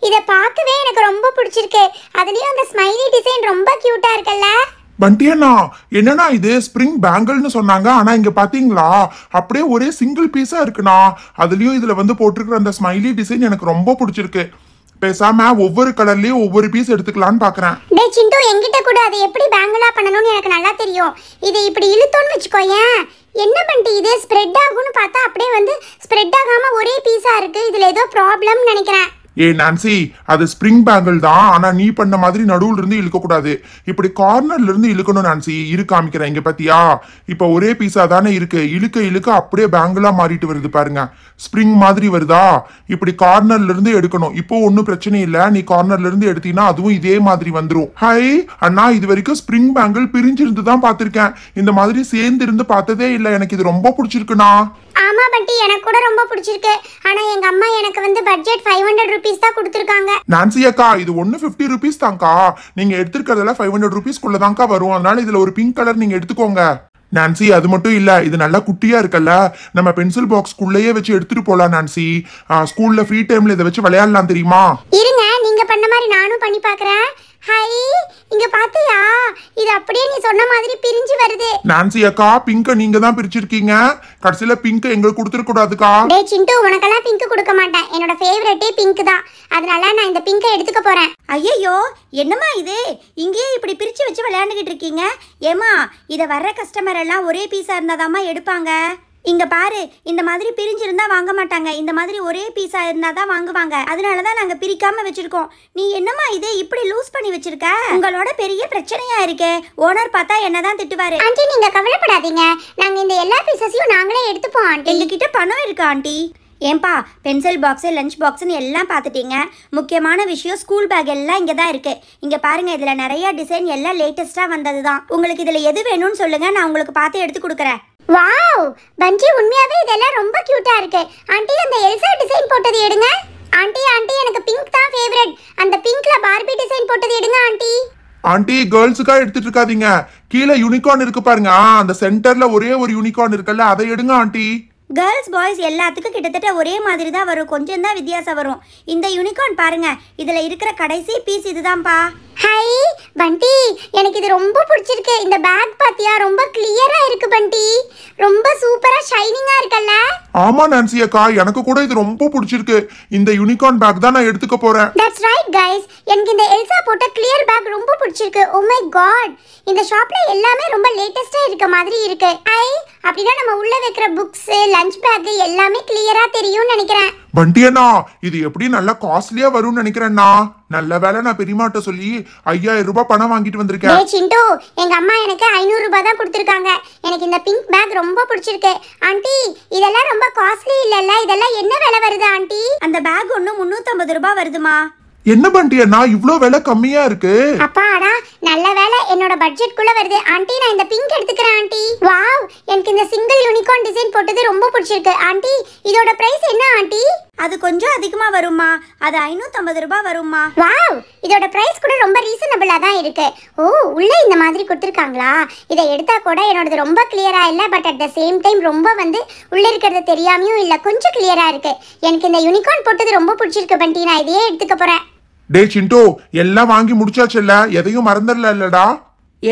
இத பார்க்கவே எனக்கு ரொம்ப பிடிச்சிருக்கு. அதுலயும் அந்த ஸ்மைலி டிசைன் ரொம்ப கியூட்டா இருக்குல்ல. பண்டி அண்ணா, என்னன்னா இது ஸ்ப்ரிங் பேங்கிள்னு சொன்னாங்க, ஆனா இங்க பாத்தீங்களா அப்படியே ஒரே சிங்கிள் பீஸா இருக்குண்ணா. அதுலயும் இதுல வந்து போட்டிருக்கிற அந்த ஸ்மைலி டிசைன் எனக்கு ரொம்ப பிடிச்சிருக்கு. பேசாம ஒவ்வொரு கலர்லயும் ஒவ்வொரு பீஸ் எடுத்துக்கலாம்னு பாக்குறேன். டேய் சிண்டு, என்கிட்ட கூட அதை எப்படி பேங்கிளா பண்ணணும்னு எனக்கு நல்லா தெரியும். இது இப்படி இழுத்தோன்னு வச்சுக்கோயேன், என்ன பண்ணிட்டு இது ஸ்ப்ரெட் ஆகும்னு பார்த்தா அப்படியே வந்து ஸ்ப்ரெட் ஆகாம ஒரே பீஸா இருக்கு. இதுல ஏதோ ப்ராப்ளம்னு நினைக்கிறேன். ஏ நான்சி, அது ஸ்ப்ரிங் பேங்கிள் தான், ஆனா நீ பண்ண மாதிரி நடுவுல இருந்து இழுக்க கூடாது, இப்படி கார்னர்ல இருந்து இழுக்கணும். நான்சி இரு காமிக்கிறேன், இங்க பாத்தியா, இப்ப ஒரே பீஸா தானே இருக்கு, இழுக்க இழுக்க அப்படியே பேங்கிளா மாறிட்டு வருது பாருங்க, ஸ்ப்ரிங் மாதிரி வருதா. இப்படி கார்னர்ல இருந்து எடுக்கணும். இப்போ ஒன்னும் பிரச்சனை இல்ல, நீ கார்னர்ல இருந்து எடுத்தீங்கன்னா அதுவும் இதே மாதிரி வந்துரும். ஹை அண்ணா, இது வரைக்கும் ஸ்ப்ரிங் பேங்கிள் பிரிஞ்சிருந்து தான் பாத்திருக்கேன், இந்த மாதிரி சேர்ந்து இருந்து பார்த்ததே இல்ல. எனக்கு இது ரொம்ப பிடிச்சிருக்குண்ணா. ஆமா பண்டி, எனக்கு கூட ரொம்ப பிடிச்சிருக்கு. ஆனா எங்க அம்மா எனக்கு வந்து பட்ஜெட் 500 rupees தான் கொடுத்திருக்காங்க. நான்சி அக்கா, இது 150 rupees தான்க்கா. நீங்க எடுத்துக்கிறதுல 500 rupees குள்ள தான்க்கா வரும். அதனால இதுல ஒரு பிங்க் கலர் நீங்க எடுத்துக்கோங்க. நான்சி, அது மட்டும் இல்ல, இது நல்லா குட்டியா இருக்குல்ல, நம்ம பென்சில் பாக்ஸ்க்குள்ளேயே வச்சு எடுத்துட்டு போலாம். நான்சி, ஸ்கூல்ல ஃப்ரீ டைம்ல இதை வச்சு விளையாடலாம் தெரியுமா? இருங்க, நீங்க பண்ண மாதிரி நானும் பண்ணி பாக்குறேன். ஹை, இங்க பாத்தியா, இது அப்படியே நீ சொன்ன மாதிரி பிரிஞ்சு வருது. நான்சி அக்கா, பிங்க நீங்க தான் பிரிச்சிருக்கீங்க, கடைசியில பிங்க எங்களுக்கு கொடுத்துட கூடாதுக்கா. டேய் சிண்டு, உனக்கெல்லாம் பிங்க் கொடுக்க மாட்டேன். என்னோட ஃபேவரட்டே பிங்க் தான். அதனால நான் இந்த பிங்கை எடுத்துக்க போறேன். ஐயோ, என்னம்மா இது, இங்கேயே இப்படி பிரிச்சு வச்சு விளையாண்டுகிட்டு இருக்கீங்க? ஏமா, இதை வர்ற கஸ்டமர் எல்லாம் ஒரே பீஸா இருந்தாதாம்மா எடுப்பாங்க. இங்க பாரு, இந்த மாதிரி பிரிஞ்சிருந்தா வாங்க மாட்டாங்க, இந்த மாதிரி ஒரே பீஸா இருந்தாதான் வாங்குவாங்க. அதனாலதான் நாங்க பிரிக்காம வச்சிருக்கோம். நீ என்னம்மா இது இப்படி லூஸ் பண்ணி வச்சிருக்க? உங்களோட பெரிய பிரச்சனையா இருக்கே, ஓனர் பார்த்தா என்னதான் திட்டுவாரு. ஆண்டி, நீங்க கவலைப்படாதீங்க, நாங்க இந்த எல்லா பீசஸையும் நாங்களே எடுத்துப்போம் ஆண்டி. எங்ககிட்ட பணம் இருக்கு ஆண்டி. ஏன்பா, பென்சில் பாக்ஸு, லஞ்ச் பாக்ஸுன்னு எல்லாம் பார்த்துட்டீங்க. முக்கியமான விஷயம், ஸ்கூல் பேக் எல்லாம் இங்கே தான் இருக்குது. இங்கே பாருங்கள், இதில் நிறையா டிசைன் எல்லாம் லேட்டஸ்ட்டாக வந்தது தான். உங்களுக்கு இதில் எது வேணும்னு சொல்லுங்கள், நான் உங்களுக்கு பார்த்து எடுத்து கொடுக்குறேன். வாவ் பஞ்சி, உண்மையாவே இதெல்லாம் ரொம்ப கியூட்டா இருக்கு. ஆண்டி, அந்த எல்சா டிசைன் போட்டது எடுங்க. ஆண்டி ஆண்டி, எனக்கு பிங்க் தான் ஃபேவரட். அந்த பிங்க்ல பார்பி டிசைன் போட்டது எடுங்க ஆண்டி. ஆண்டி, கேர்ள்ஸுக்கா எடுத்துட்டு இருக்காதீங்க, கீழே யூனிகார்ன் இருக்கு பாருங்க, அந்த சென்டர்ல ஒரே ஒரு யூனிகார்ன் இருக்குல்ல, அதை எடுங்க ஆண்டி. கேர்ள்ஸ் பாய்ஸ் எல்லாத்துக்கும் கிட்டத்தட்ட ஒரே மாதிரி தான் வரும், கொஞ்சம் தான் வித்தியாசம் வரும். இந்த யூனிகார்ன் பாருங்க, இதுல இருக்கிற கடைசி பீஸ் இதுதான்ப்பா. ஹை பண்டி, எனக்கு இது ரொம்ப பிடிச்சிருக்கு. இந்த பேக் பாத்தியா, ரொம்ப கிளியரா இருக்கு பண்டி, ரொம்ப சூப்பரா ஷைனிங்கா இருக்குல்ல. ஆமா நான்சி அக்கா, எனக்கு கூட இது ரொம்ப பிடிச்சிருக்கு. இந்த யூனிகார்ன் பேக் தான் நான் எடுத்துக்க போறேன். தட்ஸ் ரைட் கைஸ், எனக்கு இந்த எல்சா போட்ட கிளியர் பேக் ரொம்ப பிடிச்சிருக்கு. ஓ மை காட், இந்த ஷாப்ல எல்லாமே ரொம்ப லேட்டஸ்டா இருக்க மாதிரி இருக்கு. ஐ, அப்படினா நம்ம உள்ள வைக்கிற புக்ஸ், லஞ்ச் பேக் எல்லாமே கிளியரா தெரியும்னு நினைக்கிறேன். பண்டியண்ணா, இது எப்படி நல்லா காஸ்ட்லியா வரும்னு நினைக்கிறேன்னா, நல்ல வேலை நான் பெரியமாட்ட சொல்லி 5000 ரூபாய் பணம் வாங்கிட்டு வந்திருக்கேன். டேய் சிண்டு, எங்க அம்மா எனக்கு 500 ரூபாய் தான் கொடுத்திருக்காங்க. எனக்கு இந்த பிங்க் பேக் ரொம்ப பிடிச்சிருக்கு. ஆண்டி, இதெல்லாம் ரொம்ப காஸ்ட்லி இல்லல்ல, இதெல்லாம் என்ன விலை வருது ஆண்டி? அந்த பேக் ஒன்று 350 ரூபாய் வருதுமா. என்ன பண்டியண்ணா, இவ்ளோ விலை கம்மியா இருக்கு? அப்பாடா, நல்ல வேலை, என்னோட பட்ஜெட் குள்ள வருது. ஆண்டி, நான் இந்த பிங்க் எடுத்துக்கிறேன் ஆண்டி. வாவ், எனக்கு இந்த சிங்கிள் யூனிகார்ன் டிசைன் போட்டது ரொம்ப பிடிச்சிருக்கு. ஆண்டி, இதோட பிரைஸ் என்ன ஆண்டி? அது கொஞ்சம் அதிகமா வரும்மா, அது 550 ரூபாய் வரும்மா. வாவ், இதோட பிரைஸ் கூட ரொம்ப ரீசனபிளா தான் இருக்கு. ஓ, உள்ள இந்த மாதிரி கொடுத்திருக்காங்களா? இதை எடுத்தா கூட என்னோடது ரொம்ப கிளியரா இல்ல, but at the same time ரொம்ப வந்து உள்ள இருக்கிறது தெரியாமையும் இல்ல, கொஞ்சம் கிளியரா இருக்கு. எனக்கு இந்த யூனிகார்ன் போட்டது ரொம்ப பிடிச்சிருக்கு பண்டி, நான் இதையே எடுத்துக்க போறேன். டே சிண்டு, எல்லாம் வாங்கி முடிச்சாச்சுல்ல, எதையும் மறந்துடல இல்லடா?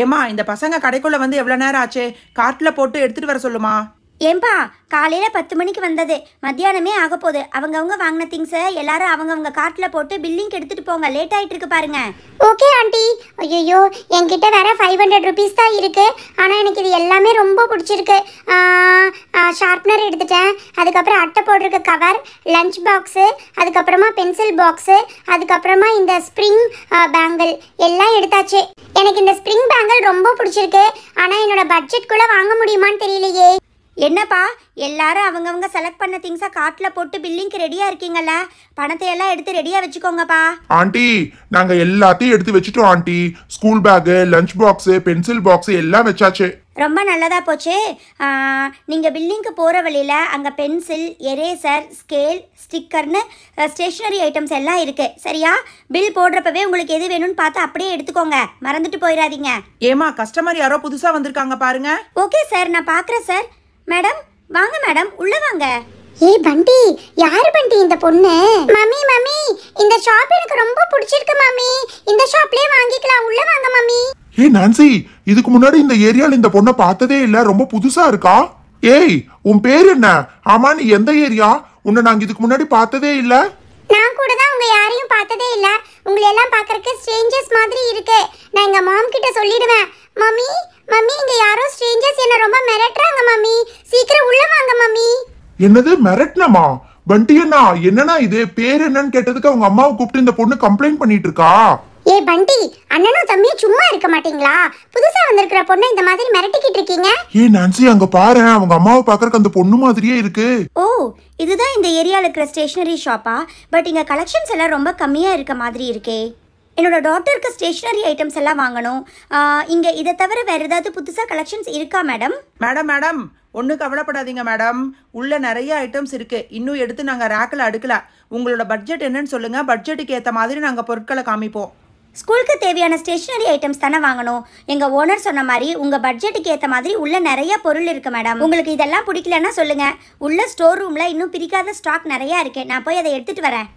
ஏமா, இந்த பசங்க கடைக்குள்ள வந்து எவ்வளவு நேரம் ஆச்சு? கார்ட்ல போட்டு எடுத்துட்டு வர சொல்லுமா. ஏன்பா, காலையில 10 மணிக்கு வந்தது, மத்தியானமே ஆக போகுது. அவங்கவுங்க வாங்கின திங்ஸை எல்லாரும் அவங்கவுங்க கார்ட்ல போட்டு பில்லிங் எடுத்துட்டு போங்க, லேட் ஆயிட்டு இருக்கு பாருங்க. Okay aunty. ஐயோ, என்கிட்ட வேற 500 rupees தான் இருக்கு. ஆனால் எனக்கு இது எல்லாமே ரொம்ப பிடிச்சிருக்கு. ஷார்ப்னர் எடுத்துட்டேன், அதுக்கப்புறம் அட்டை போட்டிருக்க கவர், லஞ்ச் பாக்ஸு, அதுக்கப்புறமா பென்சில் பாக்ஸு, அதுக்கப்புறமா இந்த ஸ்ப்ரிங் பேங்கிள் எல்லாம் எடுத்தாச்சு. எனக்கு இந்த ஸ்ப்ரிங் பேங்கிள் ரொம்ப பிடிச்சிருக்கு. ஆனால் என்னோட பட்ஜெட்குள்ளே வாங்க முடியுமான்னு தெரியலையே. என்னப்பா, எல்லாரும் அவங்கவுங்க செலக்ட் பண்ண திங்ஸை கார்ட்ல போட்டு பில்லிங்க்கு ரெடியா இருக்கீங்கல்ல, பணத்தை எல்லாம் எடுத்து ரெடியா வச்சுக்கோங்கப்பா. ஆண்டி, நாங்க எல்லாத்தையும் எடுத்து வச்சுட்டோம் aunty. School bag, lunch box, pencil box எல்லாம் வச்சாச்சு. ரொம்ப நல்லதா போச்சு. நீங்க பில்லிங்க்கு போற வழியில அங்க பென்சில், எரேசர், ஸ்கேல், ஸ்டிக்கர்னு ஸ்டேஷனரி ஐட்டம்ஸ் எல்லாம் இருக்கு. சரியா? பில் போடுறப்பவே உங்களுக்கு எது வேணும்னு பார்த்து அப்படியே எடுத்துக்கோங்க, மறந்துட்டு போயிடாதீங்க. ஏமா, கஸ்டமர் யாரோ புதுசா வந்திருக்காங்க பாருங்க. ஓகே சார், நான் பாக்குறேன் சார். மேடம் வாங்க, மேடம் உள்ள வாங்க. ஏய் பண்டி, யாரு பண்டி இந்த பொண்ணு? மம்மி மம்மி, இந்த ஷாப் எனக்கு ரொம்ப பிடிச்சிருக்கு மம்மி. இந்த ஷாப்லயே வாங்கிக்கலாம். உள்ள வாங்க மம்மி. ஏய் நான்சி, இதுக்கு முன்னாடி இந்த ஏரியால இந்த பொண்ணை பார்த்ததே இல்ல, ரொம்ப புதுசா இருக்கா. ஏய், உன் பேர் என்ன? ஆமா, நீ எந்த ஏரியா? உன்னை நாங்க இதுக்கு முன்னாடி பார்த்ததே இல்ல. நான் கூட தான் உங்க யாரையும் பார்த்ததே இல்ல. உங்களை எல்லாம் பார்க்கறதுக்கு ஸ்ட்ரேஞ்சர்ஸ் மாதிரி இருக்கு. நான் எங்க மாம் கிட்ட சொல்லிடுவேன். மம்மி மம்மி, இங்க யாரோ ஸ்ட்ரேஞ்சர்ஸ் என்ன ரொம்ப மிரட்டுறாங்க மம்மி. சீக்கிரம் உள்ள வாங்க மம்மி. என்னது மிரட்னமா? பண்டி அண்ணா, என்னன்னா இது பேர் என்னன்னு கேட்டதுக்கு அவங்க அம்மாவை கூப்பிட்டு இந்த பொண்ணு கம்ப்ளைண்ட் பண்ணிட்டு இருக்கா. ஏ பண்டி, அண்ணனும் தம்பியும் சும்மா இருக்க மாட்டீங்களா? புதுசா வந்திருக்கிற பொண்ணை இந்த மாதிரி மிரட்டிக்கிட்டு இருக்கீங்க. ஏய் நான்சி, அங்க பாரு, அவங்க அம்மாவை பாக்குறதுக்கு அந்த பொண்ணு மாதிரியே இருக்கு. ஓ, இதுதான் இந்த ஏரியாவில் இருக்கிற ஸ்டேஷ்னரி ஷாப்பா? பட் இங்கே கலெக்ஷன்ஸ் எல்லாம் ரொம்ப கம்மியாக இருக்க மாதிரி இருக்கே. என்னோட டாக்டருக்கு ஸ்டேஷ்னரி ஐட்டம்ஸ் எல்லாம் வாங்கணும். இங்கே இதை தவிர வேறு ஏதாவது புதுசாக கலெக்ஷன்ஸ் இருக்கா மேடம்? மேடம் ஒன்றும் கவலைப்படாதீங்க மேடம். உள்ள நிறைய ஐட்டம்ஸ் இருக்கு. இன்னும் எடுத்து நாங்கள் ரேக்கில் அடுக்கல. உங்களோட பட்ஜெட் என்னன்னு சொல்லுங்க. பட்ஜெட்டுக்கு ஏற்ற மாதிரி நாங்கள் பொருட்களை காமிப்போம். ஸ்கூலுக்கு தேவையான ஸ்டேஷ்னரி ஐட்டம்ஸ் தானே வாங்கணும். எங்கள் ஓனர் சொன்ன மாதிரி உங்கள் பட்ஜெட்டுக்கு ஏற்ற மாதிரி உள்ள நிறைய பொருள் இருக்குது மேடம். உங்களுக்கு இதெல்லாம் பிடிக்கலன்னா சொல்லுங்கள். உள்ள ஸ்டோர் ரூமில் இன்னும் பிரிக்காத ஸ்டாக் நிறையா இருக்குது. நான் போய் அதை எடுத்துகிட்டு வரேன்.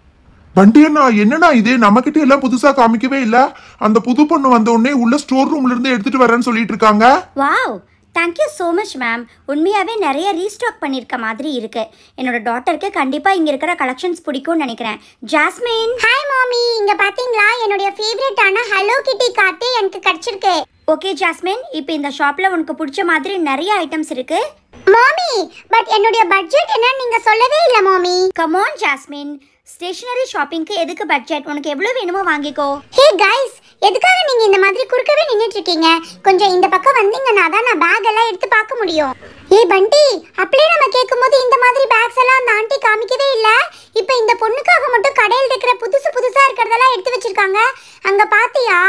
பண்டி அண்ணா, என்னன்னா இது நம்ம கிட்ட எல்லாம் புதுசா காமிக்கவே இல்ல. அந்த புது பொண்ணு வந்த உடனே உள்ள ஸ்டோர் ரூம்ல இருந்து எடுத்துட்டு வரேன்னு சொல்லிட்டு இருக்காங்க. Wow, thank you so much ma'am. உண்மையாகவே நிறைய ரீஸ்டாக் பண்ணியிருக்க மாதிரி இருக்குது. என்னோட டாட்டருக்கு கண்டிப்பாக இங்கே இருக்கிற கலெக்ஷன்ஸ் பிடிக்கும்னு நினைக்கிறேன். ஜாஸ்மின். ஹாய் மாமி, இங்க பாத்தீங்களா என்னுடைய ஃபேவரட்டான ஹலோ கிட்டி கார்ட் எனக்கு கிடைச்சிருக்கு. ஓகே ஜாஸ்மின், இப்போ இந்த ஷாப்பில் உனக்கு பிடிச்ச மாதிரி நிறைய ஐட்டம்ஸ் இருக்குது. மாமி, பட் என்னுடைய பட்ஜெட் என்னன்னு நீங்க சொல்லவே இல்ல மாமி. கம் ஆன் ஜாஸ்மின், ஸ்டேஷனரி ஷாப்பிங்க்கு எதுக்கு பட்ஜெட்? உனக்கு எவ்வளோ வேணுமோ வாங்கிக்கோ. ஹே கைஸ், எதுக்காக நீங்க இந்த மாதிரி குறுக்கவே நின்னுட்டு இருக்கீங்க? கொஞ்சம் இந்த பக்கம் வந்தீங்கன்னா தான் நான் பேக் எல்லாம் எடுத்து பார்க்க முடியும். ஏ பண்டி, அப்படியே நம்ம கேட்கும்போது இந்த மாதிரி பேக்ஸ் எல்லாம் அந்த ஆண்டி காமிக்கவே இல்ல. இப்போ இந்த பொண்ணுக்காக மட்டும் கடையில் இருக்கிற புதுசா இருக்கிறதெல்லாம் எடுத்து வச்சிருக்காங்க. அங்க பாத்தியா,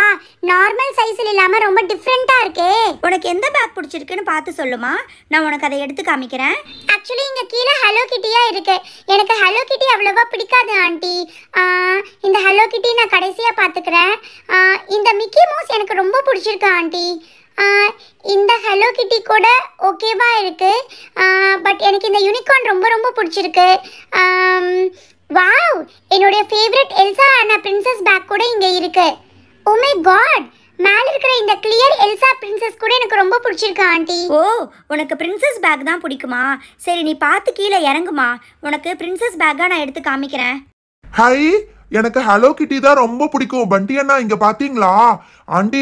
நார்மல் சைஸ்ல இல்லாம ரொம்ப டிஃபரெண்டா இருக்கே. உனக்கு எந்த பேக் பிடிச்சிருக்குன்னு பார்த்து சொல்லுமா, நான் உனக்கு அதை எடுத்து காமிக்கிறேன். ஆக்சுவலி இங்க கீழே ஹலோ கிட்டியா இருக்கு. எனக்கு ஹலோ கிட்டி அவ்வளவா பிடிக்காது ஆண்டி. இந்த ஹலோ கிட்டி நான் கடைசியா பாத்துக்கிறேன். இந்த மிக்கி மவுஸ் எனக்கு ரொம்ப பிடிச்சிருக்கு ஆண்டி. இந்த ஹலோ கிட்டி கூட ஓகேவா இருக்கு. பட் எனக்கு இந்த யூனிகார்ன் ரொம்ப ரொம்ப பிடிச்சிருக்கு. வாவ், என்னுடைய ஃபேவரட் எல்சா அண்ணா பிரின்சஸ் பேக் கூட இங்க இருக்கு. ஓ மை காட், மேல இருக்கிற இந்த கிளியர் எல்சா பிரின்சஸ் கூட எனக்கு ரொம்ப பிடிச்சிருக்கு ஆண்டி. ஓ, உனக்கு பிரின்சஸ் பேக் தான் பிடிக்குமா? சரி, நீ பார்த்து கீழே இறங்குமா. உனக்கு பிரின்சஸ் பேக்காக நான் எடுத்து காமிக்கிறேன். ஹாய், எனக்கு ஹலோ கிட்டி தான் ரொம்ப பிடிக்கும். பண்டி அண்ணா, இங்க பாத்தீங்களா? ஆண்டி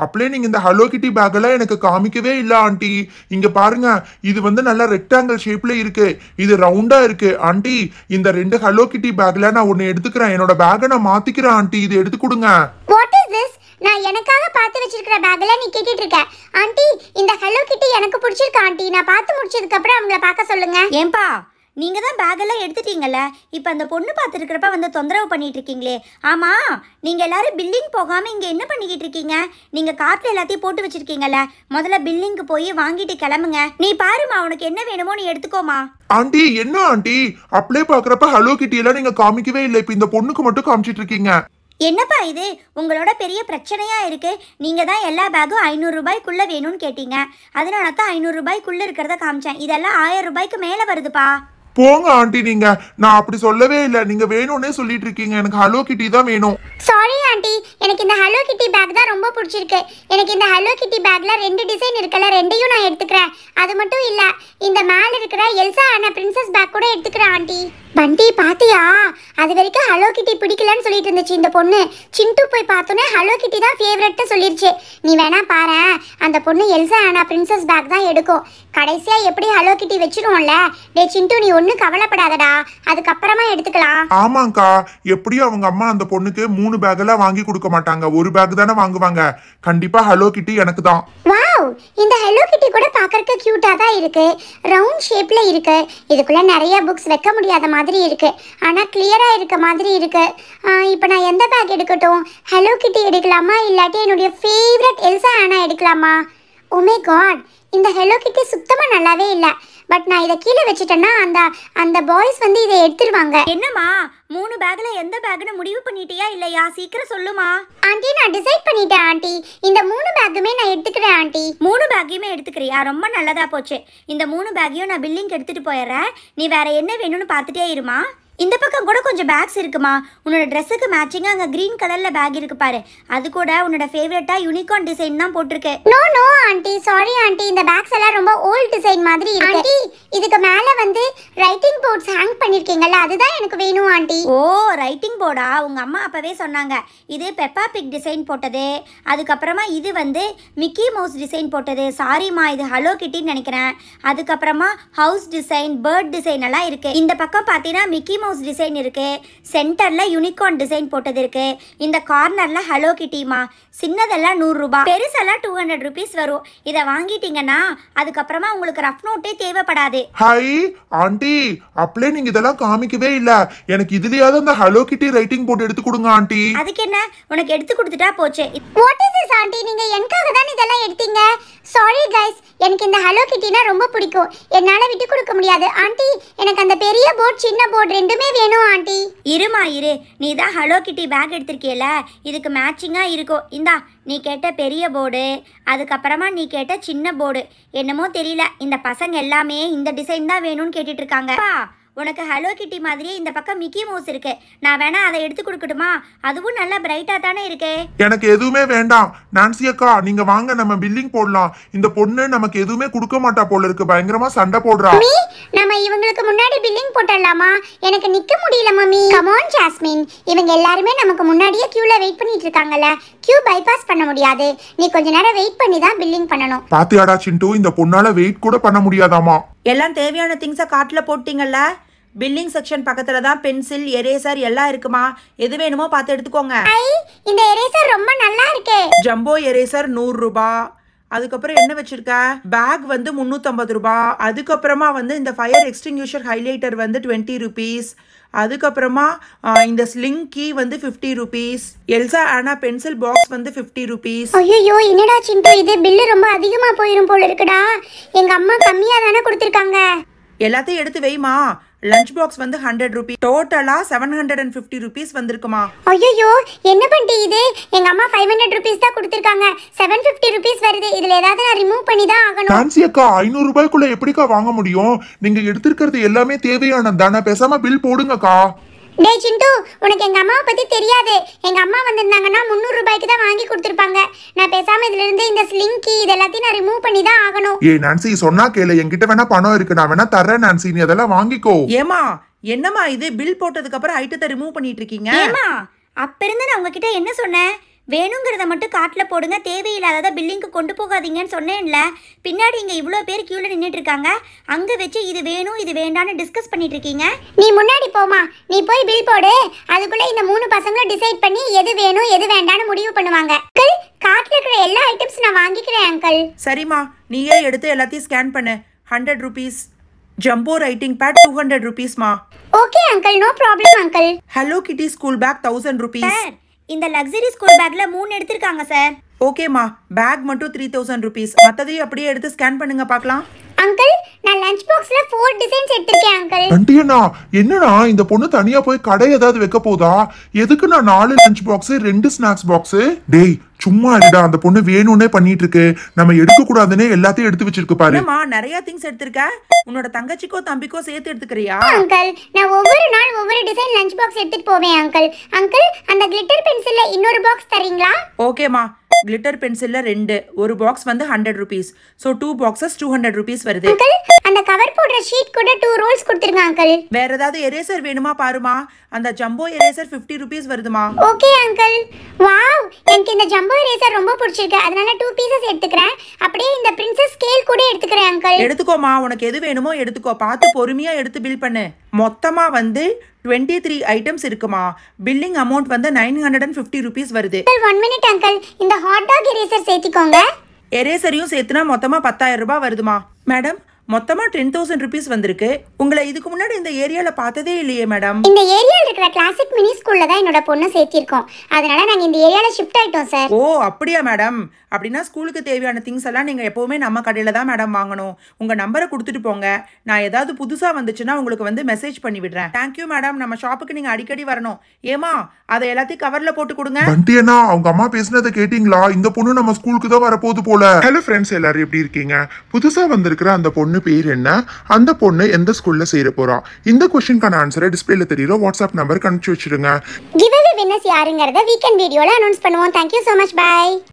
அப்படியே நீங்க இந்த ஹலோ கிட்டி பேக் எல்லாம் எனக்கு காமிக்கவே இல்ல ஆண்டி. இங்க பாருங்க, இது வந்து நல்ல ரெக்டாங்கிள் ஷேப்ல இருக்கு, இது ரவுண்டா இருக்கு. ஆண்டி, இந்த 2 ஹலோ கிட்டி பேக்ல நான் ஒன்னு எடுத்துக்கிறேன். என்னோட பேக்கை நான் மாத்திக்கிறேன் ஆண்டி, இது எடுத்து கொடுங்க. What is this? நான் எனக்காக பார்த்து வச்சிருக்கிற பேக்ல நீ கேட்டிட்டு இருக்க. ஆண்டி, இந்த ஹலோ கிட்டி எனக்கு பிடிச்சிருக்கு ஆண்டி. நான் பார்த்து முடிச்சதுக்கு அப்புறம் அவங்கள பார்க்க சொல்லுங்க. ஏன்பா, நீங்கள் தான் பேக்கெல்லாம் எடுத்துட்டீங்கல்ல, இப்போ அந்த பொண்ணு பார்த்துருக்கிறப்ப வந்து தொந்தரவு பண்ணிட்டு இருக்கீங்களே. ஆமாம், நீங்கள் எல்லாரும் பில்லிங் போகாமல் இங்கே என்ன பண்ணிக்கிட்டு இருக்கீங்க? நீங்கள் கார்ட்டில் எல்லாத்தையும் போட்டு வச்சுருக்கீங்கல்ல, முதல்ல பில்லிங்க்கு போய் வாங்கிட்டு கிளம்புங்க. நீ பாருமா, உனக்கு என்ன வேணுமோ நீ எடுத்துக்கோமா. ஆண்டி, என்ன ஆண்டி அப்படியே பாக்குறப்ப ஹலோ கிட்டி எல்லாம் நீங்க காமிக்கவே இல்லை, இப்ப இந்த பொண்ணுக்கு மட்டும் காமிச்சிட்டு இருக்கீங்க. என்னப்பா இது உங்களோட பெரிய பிரச்சனையா இருக்கு? நீங்க தான் எல்லா பேக்கும் 500 ரூபாய்க்குள்ள வேணும்னு கேட்டீங்க, அதனால தான் 500 ரூபாய்க்குள்ள இருக்கிறத காமிச்சேன். இதெல்லாம் 1000 ரூபாய்க்கு மேல வருதுப்பா. போங்க ஆண்டி, நீங்க நான் அப்படி சொல்லவே இல்லை, நீங்க வேணும்னே சொல்லிட்டு இருக்கீங்க. எனக்கு ஹலோ கிட்டி தான் வேணும். சாரி ஆண்டி, எனக்கு இந்த ஹலோ கிட்டி பேக் தான் ரொம்ப பிடிச்சிருக்கு. எனக்கு இந்த ஹலோ கிட்டி பேக்ல 2 டிசைன் இருக்குல்ல, 2யும் நான் எடுத்துக்கிறேன். அது மட்டும் இல்ல, இந்த மேல இருக்கிற எல்சா அண்ணா பிரின்சஸ் பேக் கூட எடுத்துக்கிறேன் ஆண்டி. பண்டி பாத்தியா, அது வரைக்கும் ஹலோ கிட்டி பிடிக்கலன்னு சொல்லிட்டு இருந்துச்சு இந்த பொண்ணு. சிண்டு போய் பார்த்தோன்னே ஹலோ கிட்டி தான் ஃபேவரட்னு சொல்லிருச்சு. நீ வேணா பாரு, அந்த பொண்ணு எல்சா அண்ணா பிரின்சஸ் பேக் தான் எடுக்கும். கடைசியா எப்படி ஹலோ கிட்டி வச்சிருவோம்ல. டே சிண்டு, நீ ஒன்னும் கவலைப்படாதடா, அதுக்கப்புறமா எடுத்துக்கலாம். ஆமாங்கா, எப்படியும் அவங்க அம்மா அந்த பொண்ணுக்கு 3 பேக் எல்லாம் வாங்கி கொடுக்க மாட்டாங்க, 1 பேக் தானே வாங்குவாங்க. கண்டிப்பா ஹலோ கிட்டி எனக்கு தான். வாவ், இந்த ஹலோ கிட்டி கூட பார்க்கறதுக்கு கியூட்டா தான் இருக்கு. ரவுண்ட் ஷேப்ல இருக்கு. இதுக்குள்ள நிறைய புக்ஸ் வைக்க முடியாத மாதிரி இருக்கு, ஆனா கிளியரா இருக்க மாதிரி இருக்கு. இப்போ நான் எந்த பேக் எடுக்கட்டும்? ஹலோ கிட்டி எடுக்கலாமா, இல்லாட்டி என்னுடைய ஃபேவரட் எல்சா அண்ணா எடுக்கலாமா? ஓ மை காட், இந்த ஹலோ கிட்டி சுத்தமா நல்லாவே இல்லை. பட் நான் இதை கீழே வச்சுட்டேன்னா அந்த பாய்ஸ் வந்து இதை எடுத்துருவாங்க. என்னம்மா, 3 பேக்ல எந்த பேக்னு முடிவு பண்ணிட்டியா இல்லையா? சீக்கிரம் சொல்லுமா. ஆண்டி, நான் டிசைட் பண்ணிட்டேன் ஆண்டி. இந்த 3 பேக்குமே நான் எடுத்துக்கிறேன் ஆண்டி. 3 பேக்கையுமே எடுத்துக்கிறியா? ரொம்ப நல்லதா போச்சு. இந்த 3 பேக்கையும் நான் பில்லிங் எடுத்துட்டு போயிடுறேன். நீ வேற என்ன வேணும்னு பார்த்துட்டே இருமா. இந்த பக்கம் கூட கொஞ்சம் பேக்ஸ் இருக்குமா. உன்னோட ட்ரெஸ்ஸுக்கு மேட்சிங்காக அங்கே க்ரீன் கலரில் பேக் இருக்கு பாரு. அது கூட உன்னோட ஃபேவரட்டாக யூனிகார்ன் டிசைன் தான் போட்டிருக்கு. No no aunty, sorry aunty, இந்த பேக்ஸ் எல்லாம் ரொம்ப ஓல்ட் டிசைன் மாதிரி இருக்கு. ஆண்டி இதுக்கு மேல வந்து ரைட்டிங் போர்ட்ஸ் ஹேங் பண்ணிருக்கீங்கல்ல, அதுதான் எனக்கு வேணும் ஆண்டி. ஓ ரைட்டிங் போர்டா? உங்க அம்மா அப்பவே சொன்னாங்க. இது பெப்பா பிக் டிசைன் போட்டது, அதுக்கப்புறமா இது வந்து மிக்கி மவுஸ் டிசைன் போட்டது. சாரிம்மா, இது ஹலோ கிட்டின்னு நினைக்கிறேன். அதுக்கப்புறமா ஹவுஸ் டிசைன், பேர்ட் டிசைன் எல்லாம் இருக்கு. இந்த பக்கம் பார்த்தீங்கன்னா மிக்கி மவுஸ் டிசைன் இருக்கு, சென்டர்ல யூனிகார்ன் டிசைன் போட்டது இருக்கு, இந்த கார்னர்ல ஹலோ கிட்டிமா. சின்னதெல்லாம் 100 ரூபாய், பெருசெல்லாம் 200 ருபீஸ் வரும். இதை வாங்கிட்டீங்கன்னா அதுக்கப்புறமா உங்களுக்கு ரஃப் நோட்டே தேவைப்படாது. ஹை ஆண்டி, அப்படியே நீங்க இதெல்லாம் காமிக்கவே இல்ல. எனக்கு இதுலயாவது அந்த ஹலோ கிட்டி ரைட்டிங் போட்டு எடுத்து கொடுங்க ஆண்டி. அதுக்கு என்ன, உனக்கு எடுத்து கொடுத்துட்டா போச்சு. வாட் இஸ் திஸ் ஆண்டி, நீங்க எனக்காக தான் இதெல்லாம் எடுத்தீங்க? சாரி கைஸ், எனக்கு இந்த ஹலோ கிட்டினா ரொம்ப பிடிக்கும், என்னால விட்டு கொடுக்க முடியாது. ஆண்டி எனக்கு அந்த பெரிய போர்ட் சின்ன போர்ட் ரெண்டுமே வேணும் ஆண்டி. இருமா இரு, நீ தான் ஹலோ கிட்டி பேக் எடுத்திருக்கியல, இதுக்கு மேட்சிங்காக இருக்கும். இந்தா நீ கேட்ட பெரிய போர்டு, அதுக்கப்புறமா நீ கேட்ட சின்ன போர்டு. என்னமோ தெரியல, இந்த பசங்க எல்லாமே இந்த டிசைன் தான் வேணும்னு கேட்டுட்டு இருக்காங்க. உனக்கு ஹலோ கிட்டி மாதிரியே இந்த பக்கம் மிக்கி மவுஸ் இருக்கு, நான் வேணா அதை எடுத்து கொடுக்கட்டுமா? அதுவும் நல்லா பிரைட்டா தானே இருக்கு. எனக்கு எதுவுமே வேண்டாம் நான்சி அக்கா, நீங்க வாங்க நம்ம பில்லிங் போடலாம். இந்த பொண்ணு நமக்கு எதுவுமே கொடுக்க மாட்டா போல இருக்கு, பயங்கரமா சண்டை போடுறா. மம்மி நம்ம இவங்களுக்கு முன்னாடி பில்லிங் போட்டுடலாமா? எனக்கு நிக்க முடியல மம்மி. கம் ஆன் ஜாஸ்மின், இவங்க எல்லாருமே நமக்கு முன்னாடியே கியூல வெயிட் பண்ணிட்டு இருக்காங்கல்ல, கியூ பைபாஸ் பண்ண முடியாது. நீ கொஞ்ச நேரம் வெயிட் பண்ணி தான் பில்லிங் பண்ணணும். பாத்தியாடா சிண்டு, இந்த பொண்ணால வெயிட் கூட பண்ண முடியாதாமா. எல்லாம் தேவையான திங்ஸை கார்ட்டில் போட்டிங்கல்ல? பில்லிங் செக்ஷன் பக்கத்துல தான் பென்சில், எரேசர் எல்லாம் இருக்குமா. எது வேணுமோ பார்த்து எடுத்துக்கோங்க. ஐ இந்த எரேசர் ரொம்ப நல்லா இருக்கே. ஜம்போ எரேசர் 100 ரூபாய். அதுக்கப்புறம் என்ன வச்சிருக்க? பேக் வந்து 350 ரூபாய். அதுக்கப்புறமா வந்து இந்த ஃபயர் எக்ஸ்டிங்யூஷர் ஹைலைட்டர் வந்து 20 ருபீஸ். அதுக்கப்புறமா இந்த ஸ்லிங் கீ வந்து 50 ருபீஸ். எல்சா ஆனா பென்சில் பாக்ஸ் வந்து 50 ருபீஸ். ஐயோ என்னடா சிண்டு, இது பில்லு ரொம்ப அதிகமா போயிரும் போல இருக்குடா. எங்க அம்மா கம்மியா தானே கொடுத்துருக்காங்க. எல்லாத்தையும் எடுத்து வைமா. லஞ்ச் பாக்ஸ் வந்து 100 ருபீஸ். டோட்டலா 750 ருபீஸ் வந்திருக்குமா. ஐயோ என்ன பண்ணிட்டு இது, எங்க அம்மா 500 ருபீஸ் தான் கொடுத்துருக்காங்க, 750 ருபீஸ் வருது. இதுல ஏதாவது நான் ரிமூவ் பண்ணி தான் ஆகணும். நான்சி அக்கா 500 ரூபாய்க்குள்ள எப்படிக்கா வாங்க முடியும்? நீங்க எடுத்திருக்கிறது எல்லாமே தேவையானது தானே, பேசாம பில் போடுங்கக்கா. டேய் சிண்டு, உனக்கு எங்க அம்மாவை பத்தி தெரியாது. எங்க அம்மா வந்திருந்தாங்கன்னா 300 ரூபாய்க்கு தான் வாங்கி கொடுத்துருப்பாங்க. நான் பேசாம இதுல இருந்து இந்த ஸ்லிங்கி இது எல்லாத்தையும் நான் ரிமூவ் பண்ணி தான் ஆகணும். ஏய் நான்சி, சொன்னா கேளு, என்கிட்ட வேணா பணம் இருக்கு, நான் வேணா தரேன் நான்சி, நீ அதெல்லாம் வாங்கிக்கோ. ஏமா என்னம்மா இது, பில் போட்டதுக்கு அப்புறம் ஐட்டத்தை ரிமூவ் பண்ணிட்டு இருக்கீங்க? ஏமா அப்ப இருந்து நான் உங்ககிட்ட என்ன சொன்னேன்? வேணுங்கிறத மட்டும் காட்டில் போடுங்க, தேவையில்லாததை பில்லிங்க்கு கொண்டு போகாதீங்கன்னு சொன்னேன்ல. பின்னாடி இங்கே இவ்வளோ பேர் கியூவில் நின்றுட்டு இருக்காங்க, அங்கே வச்சு இது வேணும் இது வேண்டான்னு டிஸ்கஸ் பண்ணிட்டு இருக்கீங்க. நீ முன்னாடி போமா, நீ போய் பில் போடு. அதுக்குள்ள இந்த 3 பசங்களும் டிசைட் பண்ணி எது வேணும் எது வேண்டான்னு முடிவு பண்ணுவாங்க. அங்கிள் கார்ட்ல இருக்கிற எல்லா ஐட்டம்ஸ் நான் வாங்கிக்கிறேன் அங்கிள். சரிம்மா, நீயே எடுத்து எல்லாத்தையும் ஸ்கேன் பண்ணு. 100 ருபீஸ். ஜம்போ ரைட்டிங் பேட் 200 ருபீஸ்மா. Okay uncle, no problem uncle. Hello Kitty school bag 1000 rupees. Sir இந்த லக்ஸரி ஸ்கூல் பேக்ல 3 எடுத்திருக்காங்க சார். ஓகேம்மா, பேக் மட்டும் 3000 ருபீஸ். மற்றதையும் அப்படியே எடுத்து ஸ்கேன் பண்ணுங்க பார்க்கலாம். அங்கிள் நான் லஞ்ச் பாக்ஸ்ல 4 டிசைன்ஸ் எடுத்திருக்கேன் அங்கிள். அண்டியண்ணா என்னண்ணா இந்த பொண்ணு தனியா போய் கடை ஏதாவது வைக்க போதா? எதுக்கு நான் 4 லஞ்ச் பாக்ஸ் 2 ஸ்நாக்ஸ் பாக்ஸ்? டேய் சும்மா இல்லடா, அந்த பொண்ணு வேணும்னே பண்ணிட்டு இருக்கு, நம்ம எடுக்க கூடாதுன்னு எல்லாத்தையும் எடுத்து வச்சிருக்கு பாரு. என்னம்மா நிறைய திங்ஸ் எடுத்திருக்க? உன்னோட தங்கச்சிக்கோ தம்பிக்கோ சேர்த்து எடுத்துக்கிறியா? அங்கிள் நான் ஒவ்வொரு நாள் ஒவ்வொரு டிசைன் லஞ்ச் பாக்ஸ் எடுத்துட்டு போவேன் அங்கிள். அங்கிள் அந்த கிளிட்டர் பென்சில்ல இன்னொரு பாக்ஸ் தரீங்களா? ஓகேம்மா, கிளிட்டர் பென்சில்ல 2, ஒரு பாக்ஸ் வந்து 100 ருபீஸ். ஸோ 2 பாக்ஸஸ் 200 ருபீஸ் வருது. அங்கிள் அந்த கவர் போடுற ஷீட் கூட 2 ரோல்ஸ் கொடுத்துருங்க அங்கிள். வேற ஏதாவது எரேசர் வேணுமா பாருமா. அந்த ஜம்போ எரேசர் 50 ருபீஸ் வருதுமா. Okay uncle. வாவ் எனக்கு இந்த ஜம்போ எரேசர் ரொம்ப பிடிச்சிருக்கு, அதனால 2 பீசஸ் எடுத்துக்கிறேன். அப்படியே இந்த பிரின்சஸ் ஸ்கேல் கூட எடுத்துக்கிறேன் அங்கிள். எடுத்துக்கோமா, உனக்கு எது வேணுமோ எடுத்துக்கோ. பார்த்து பொறுமையா எடுத்து பில் பண்ணு. மொத்தமா வந்து 23 ஐட்டம்ஸ் இருக்குமா. பில்லிங் அமௌண்ட் வந்து 950 ருபீஸ் வருது. 1 மினிட் அங்கிள், இந்த ஹாட் டாக் எரேசர் சேர்த்திக்கோங்க. எரேசரையும் சேர்த்துனா மொத்தமா 10,000 ரூபாய் வருதுமா. மேடம் மொத்தமா 10,000 ருபீஸ் வந்திருக்கு. உங்களை இதுக்கு முன்னாடி இந்த ஏரியால பார்த்ததே இல்லையே மேடம். இந்த ஏரியால இருக்கிற கிளாசிக் மினி ஸ்கூல்ல தான் என்னோட பொண்ணு சேர்த்திருக்கோம், அதனால நாங்க இந்த ஏரியால ஷிஃப்ட் ஆயிட்டோம் சார். ஓ அப்படியா மேடம். அப்படின்னா ஸ்கூலுக்கு தேவையான திங்ஸ் எல்லாம் நீங்க எப்பவுமே நம்ம கடையில தான் மேடம் வாங்கணும். உங்க நம்பரை கொடுத்துட்டு போங்க, நான் ஏதாவது புதுசா வந்துச்சுன்னா உங்களுக்கு வந்து மெசேஜ் பண்ணி விடுறேன். தேங்க்யூ மேடம், நம்ம ஷாப்புக்கு நீங்க அடிக்கடி வரணும். ஏமா அதை எல்லாத்தையும் கவர்ல போட்டு கொடுங்க. அண்டியண்ணா அவங்க அம்மா பேசினதை கேட்டீங்களா? இந்த பொண்ணு நம்ம ஸ்கூலுக்கு தான் வரப்போகுது போல. ஹலோ ஃப்ரெண்ட்ஸ், எல்லாரும் எப்படி இருக்கீங்க? புதுசா வந்திருக்கிற அந்த பொண்ணு பொண்ணு பேர் என்ன, அந்த பொண்ணு எந்த ஸ்கூல்ல சேர போறா. இந்த கொஸ்டினுக்கான ஆன்சரை டிஸ்பிளேல தெரியுற வாட்ஸ்அப் நம்பருக்கு அனுப்பிச்சு வச்சிருங்க. கிவ் அவே வின்னர்ஸ் யாருங்கறத வீக்கெண்ட் வீடியோல அனௌன்ஸ் பண்ணுவோம். Thank you so much. Bye.